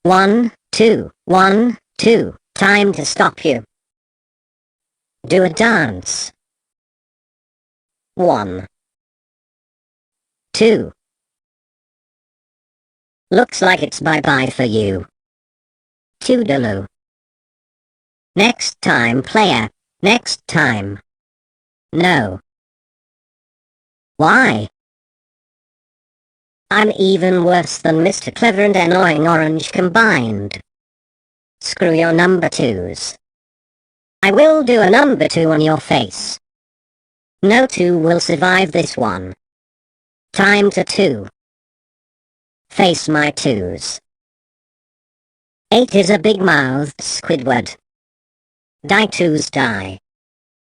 1, 2, 1, 2. Time to stop you. Do a dance. 1, 2. Looks like it's bye-bye for you. Toodaloo. Next time, player. Next time. No. Why? I'm even worse than Mr. Clever and Annoying Orange combined. Screw your number 2s. I will do a number 2 on your face. No 2 will survive this one. Time to 2. Face my 2s. 8 is a big-mouthed Squidward. Die 2s die.